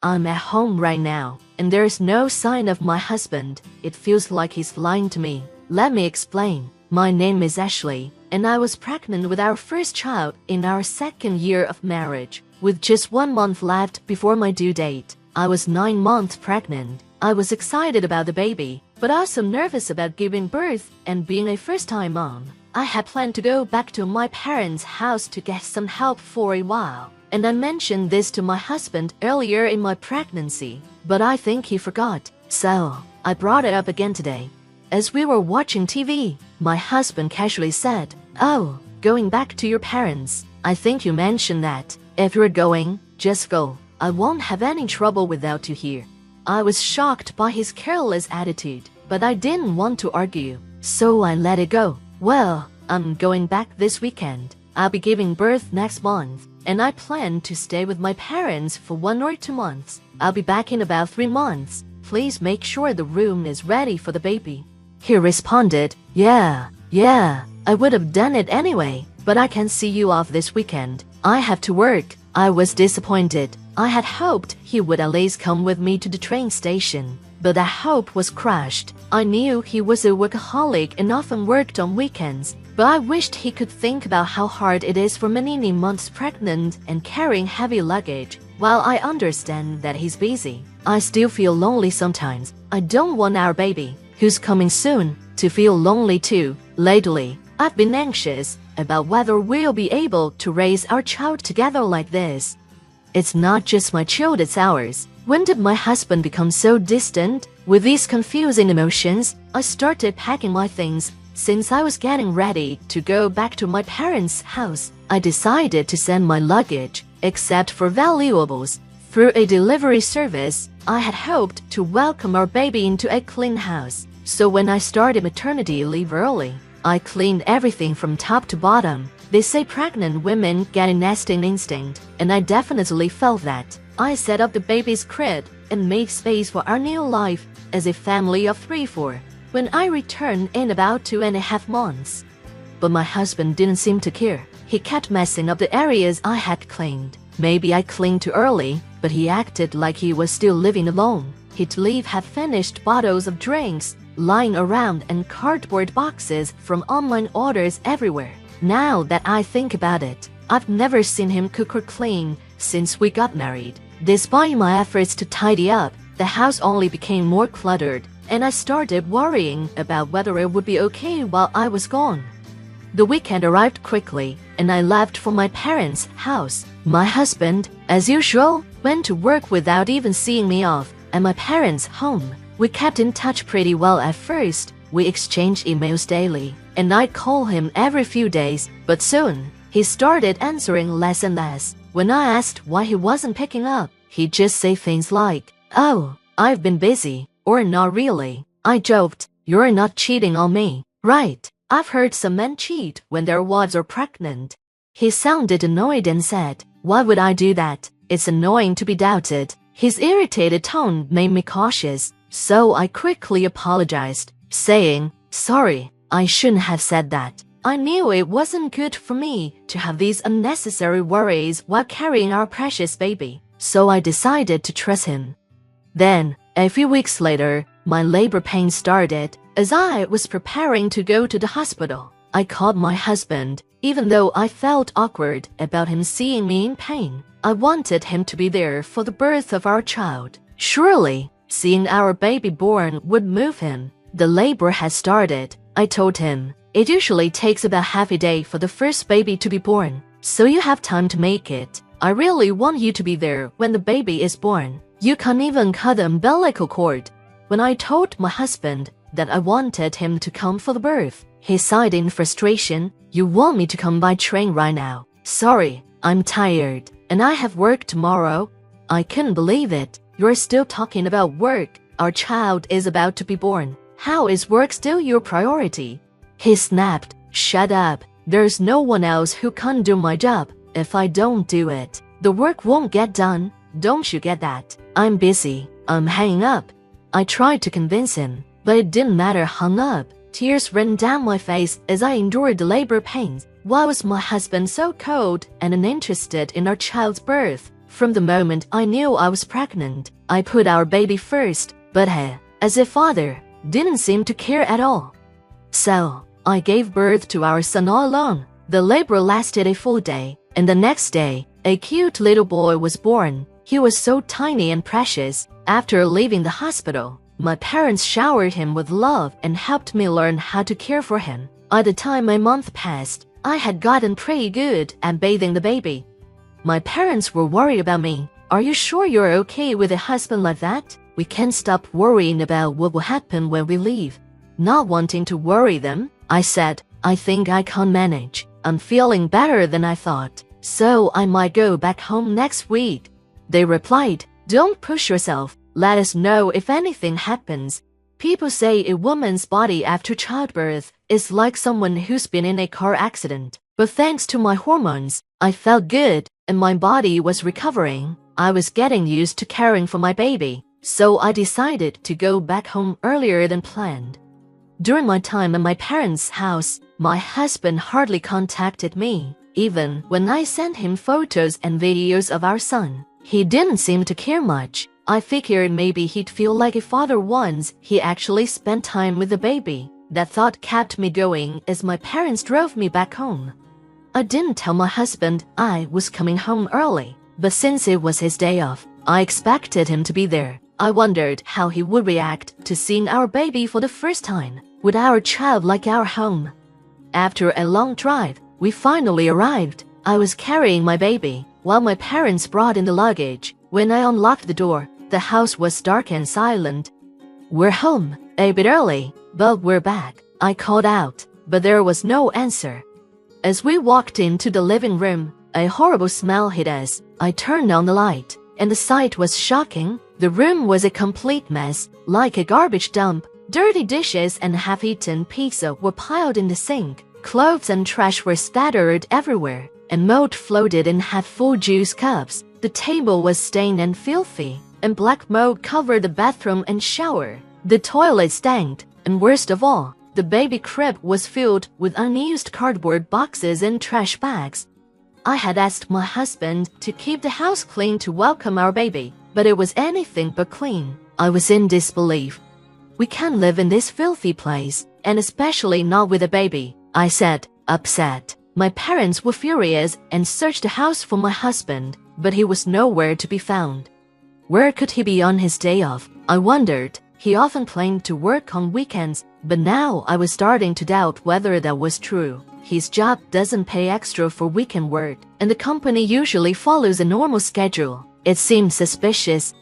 I'm at home right now, and there's no sign of my husband. It feels like he's lying to me. Let me explain. My name is Ashley, and I was pregnant with our first child in our second year of marriage, with just 1 month left before my due date. I was 9 months pregnant. I was excited about the baby, but also nervous about giving birth and being a first-time mom. I had planned to go back to my parents' house to get some help for a while, and I mentioned this to my husband earlier in my pregnancy, but I think he forgot, so I brought it up again today. As we were watching TV, my husband casually said, "Oh, going back to your parents. I think you mentioned that. If you're going, just go. I won't have any trouble without you here." I was shocked by his careless attitude, but I didn't want to argue, so I let it go. Well, I'm going back this weekend. I'll be giving birth next month, and I plan to stay with my parents for 1 or 2 months. I'll be back in about 3 months. Please make sure the room is ready for the baby. He responded, Yeah, I would have done it anyway, but I can see you off this weekend. I have to work. I was disappointed. I had hoped he would at least come with me to the train station, but that hope was crushed. I knew he was a workaholic and often worked on weekends, but I wished he could think about how hard it is for many months pregnant and carrying heavy luggage. While I understand that he's busy, I still feel lonely sometimes. I don't want our baby, who's coming soon, to feel lonely too. Lately, I've been anxious about whether we'll be able to raise our child together like this. It's not just my child, it's ours. When did my husband become so distant? With these confusing emotions, I started packing my things. Since I was getting ready to go back to my parents' house, I decided to send my luggage, except for valuables, through a delivery service. I had hoped to welcome our baby into a clean house, so when I started maternity leave early, I cleaned everything from top to bottom. They say pregnant women get a nesting instinct, and I definitely felt that. I set up the baby's crib and made space for our new life as a family of 3-4 when I returned in about 2.5 months. But my husband didn't seem to care. He kept messing up the areas I had cleaned. Maybe I cleaned too early, but he acted like he was still living alone. He'd leave half-finished bottles of drinks lying around and cardboard boxes from online orders everywhere. Now that I think about it, I've never seen him cook or clean since we got married. Despite my efforts to tidy up, the house only became more cluttered, and I started worrying about whether it would be okay while I was gone. The weekend arrived quickly, and I left for my parents' house. My husband, as usual, went to work without even seeing me off at my parents' home. We kept in touch pretty well at first. We exchanged emails daily, and I'd call him every few days, but soon, he started answering less and less. When I asked why he wasn't picking up, he'd just say things like, "Oh, I've been busy," or "Not really." I joked, "You're not cheating on me, right? I've heard some men cheat when their wives are pregnant." He sounded annoyed and said, "Why would I do that? It's annoying to be doubted." His irritated tone made me cautious, so I quickly apologized, saying, "Sorry, I shouldn't have said that." I knew it wasn't good for me to have these unnecessary worries while carrying our precious baby, so I decided to trust him. Then, a few weeks later, my labor pains started. As I was preparing to go to the hospital, I called my husband. Even though I felt awkward about him seeing me in pain, I wanted him to be there for the birth of our child. Surely, seeing our baby born would move him. The labor had started. I told him, "It usually takes about half a day for the first baby to be born, so you have time to make it. I really want you to be there when the baby is born. You can't even cut the umbilical cord." When I told my husband that I wanted him to come for the birth, he sighed in frustration. "You want me to come by train right now? Sorry, I'm tired, and I have work tomorrow." I couldn't believe it. "You're still talking about work. Our child is about to be born. How is work still your priority?" He snapped, "Shut up. There's no one else who can do my job. If I don't do it, the work won't get done. Don't you get that? I'm busy. I'm hanging up." I tried to convince him, but it didn't matter. Hung up. Tears ran down my face as I endured the labor pains. Why was my husband so cold and uninterested in our child's birth? From the moment I knew I was pregnant, I put our baby first, but he, as a father, didn't seem to care at all. So, I gave birth to our son all alone. The labor lasted a full day, and the next day, a cute little boy was born. He was so tiny and precious. After leaving the hospital, my parents showered him with love and helped me learn how to care for him. By the time a month passed, I had gotten pretty good at bathing the baby. My parents were worried about me. Are you sure you're okay with a husband like that? We can't stop worrying about what will happen when we leave. Not wanting to worry them, I said, I think I can manage. I'm feeling better than I thought, so I might go back home next week. They replied, don't push yourself. Let us know if anything happens. People say a woman's body after childbirth is like someone who's been in a car accident. But thanks to my hormones, I felt good and my body was recovering. I was getting used to caring for my baby, so I decided to go back home earlier than planned. During my time at my parents' house, my husband hardly contacted me. Even when I sent him photos and videos of our son, he didn't seem to care much. I figured maybe he'd feel like a father once he actually spent time with the baby. That thought kept me going as my parents drove me back home. I didn't tell my husband I was coming home early, but since it was his day off, I expected him to be there. I wondered how he would react to seeing our baby for the first time, with our child like our home. After a long drive, we finally arrived. I was carrying my baby, while my parents brought in the luggage. When I unlocked the door, the house was dark and silent. We're home, a bit early, but we're back, I called out, but there was no answer. As we walked into the living room, a horrible smell hit us. I turned on the light, and the sight was shocking. The room was a complete mess, like a garbage dump. Dirty dishes and half-eaten pizza were piled in the sink. Clothes and trash were scattered everywhere, and mold floated in half-full juice cups. The table was stained and filthy, and black mold covered the bathroom and shower. The toilet stank, and worst of all, the baby crib was filled with unused cardboard boxes and trash bags. I had asked my husband to keep the house clean to welcome our baby, but it was anything but clean. I was in disbelief. We can't live in this filthy place, and especially not with a baby, I said, upset. My parents were furious and searched the house for my husband, but he was nowhere to be found. Where could he be on his day off? I wondered. He often claimed to work on weekends, but now I was starting to doubt whether that was true. His job doesn't pay extra for weekend work, and the company usually follows a normal schedule. It seemed suspicious.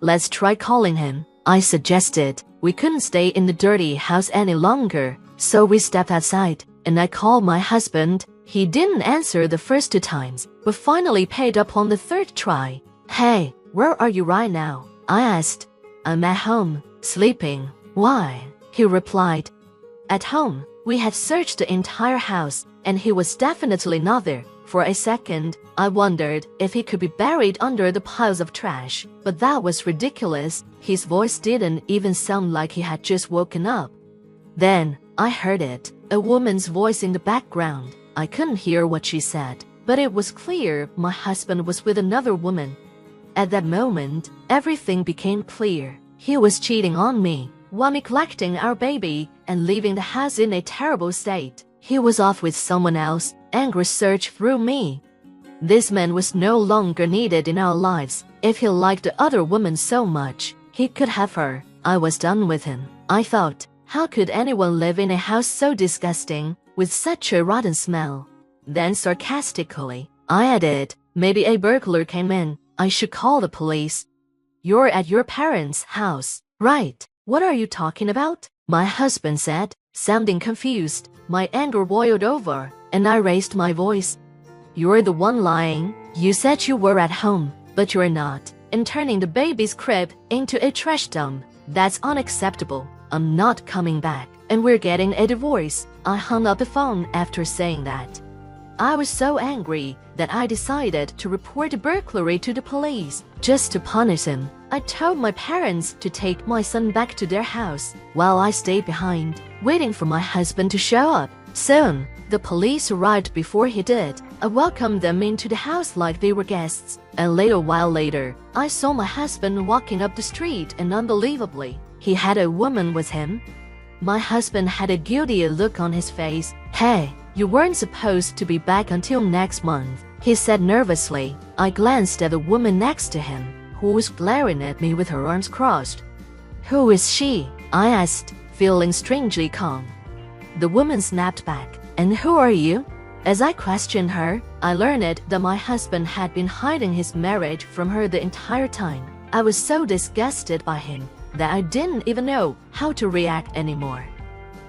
Let's try calling him, I suggested. We couldn't stay in the dirty house any longer, so we stepped outside, and I called my husband. He didn't answer the first 2 times, but finally paid up on the 3rd try. Hey, where are you right now? I asked. I'm at home, sleeping. Why? He replied. At home. We had searched the entire house, and he was definitely not there. For a second, I wondered if he could be buried under the piles of trash, but that was ridiculous. His voice didn't even sound like he had just woken up. Then, I heard it, a woman's voice in the background. I couldn't hear what she said, but it was clear my husband was with another woman. At that moment, everything became clear. He was cheating on me, while neglecting our baby and leaving the house in a terrible state. He was off with someone else. Anger surged through me. This man was no longer needed in our lives. If he liked the other woman so much, he could have her. I was done with him. I thought, how could anyone live in a house so disgusting, with such a rotten smell? Then sarcastically, I added, maybe a burglar came in. I should call the police. You're at your parents' house, right? What are you talking about? My husband said, sounding confused. My anger boiled over, and I raised my voice. You're the one lying. You said you were at home, but you're not, and turning the baby's crib into a trash dump. That's unacceptable. I'm not coming back, and we're getting a divorce. I hung up the phone after saying that. I was so angry that I decided to report the burglary to the police, just to punish him. I told my parents to take my son back to their house, while I stayed behind, waiting for my husband to show up. Soon, the police arrived before he did. I welcomed them into the house like they were guests, and a little while later, I saw my husband walking up the street, and unbelievably, he had a woman with him. My husband had a guilty look on his face. "Hey, you weren't supposed to be back until next month," he said nervously. I glanced at the woman next to him, who was glaring at me with her arms crossed. "Who is she?" I asked, feeling strangely calm. The woman snapped back, "And who are you?" As I questioned her, I learned that my husband had been hiding his marriage from her the entire time. I was so disgusted by him that I didn't even know how to react anymore.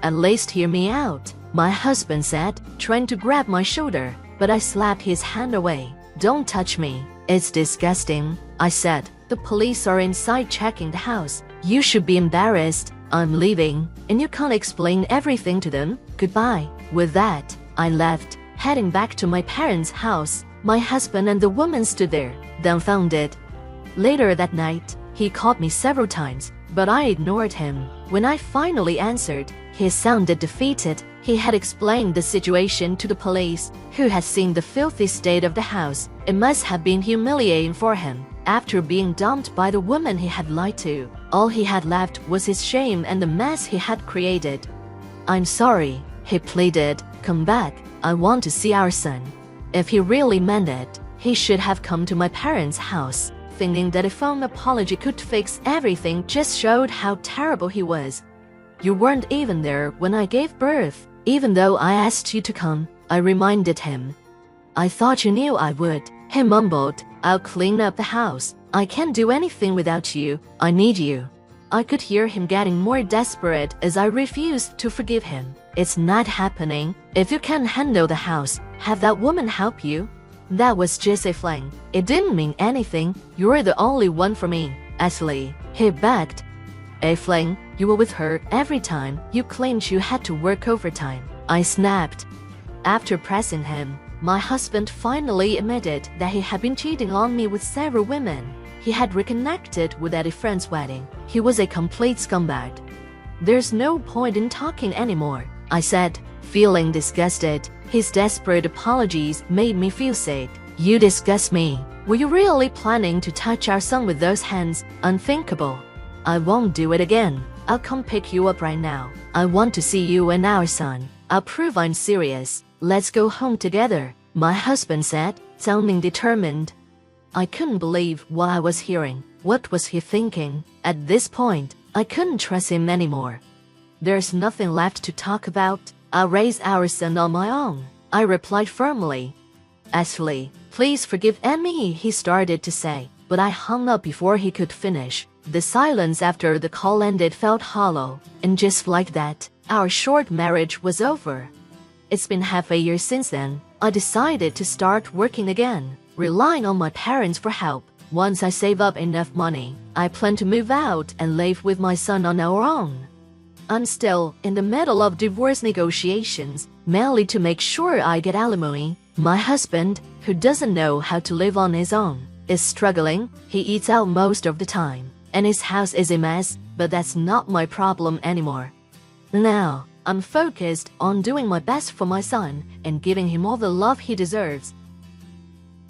"At least hear me out," my husband said, trying to grab my shoulder, but I slapped his hand away. "Don't touch me. It's disgusting," I said. "The police are inside checking the house. You should be embarrassed. I'm leaving, and you can't explain everything to them. Goodbye." With that, I left, heading back to my parents' house. My husband and the woman stood there, dumbfounded. Later that night, he called me several times, but I ignored him. When I finally answered, he sounded defeated. He had explained the situation to the police, who had seen the filthy state of the house. It must have been humiliating for him. After being dumped by the woman he had lied to, all he had left was his shame and the mess he had created. "I'm sorry," he pleaded. "Come back. I want to see our son." If he really meant it, he should have come to my parents' house. Thinking that a phone apology could fix everything just showed how terrible he was. "You weren't even there when I gave birth, even though I asked you to come," I reminded him. "I thought you knew I would," he mumbled. "I'll clean up the house. I can't do anything without you. I need you." I could hear him getting more desperate as I refused to forgive him. "It's not happening. If you can't handle the house, have that woman help you." "That was just a fling. It didn't mean anything. You're the only one for me, Ashley," he begged. "A fling? You were with her every time. You claimed you had to work overtime," I snapped. After pressing him, my husband finally admitted that he had been cheating on me with several women. He had reconnected with at a friend's wedding. He was a complete scumbag. "There's no point in talking anymore," I said, feeling disgusted. His desperate apologies made me feel sick. "You disgust me. Were you really planning to touch our son with those hands? Unthinkable." "I won't do it again. I'll come pick you up right now. I want to see you and our son. I'll prove I'm serious. Let's go home together," my husband said, sounding determined. I couldn't believe what I was hearing. What was he thinking? At this point, I couldn't trust him anymore. "There's nothing left to talk about. I'll raise our son on my own," I replied firmly. "Ashley, please forgive me," he started to say, but I hung up before he could finish. The silence after the call ended felt hollow, and just like that, our short marriage was over. It's been half a year since then. I decided to start working again, relying on my parents for help. Once I save up enough money, I plan to move out and live with my son on our own. I'm still in the middle of divorce negotiations, mainly to make sure I get alimony. My husband, who doesn't know how to live on his own, is struggling. He eats out most of the time, and his house is a mess, but that's not my problem anymore. Now, I'm focused on doing my best for my son and giving him all the love he deserves.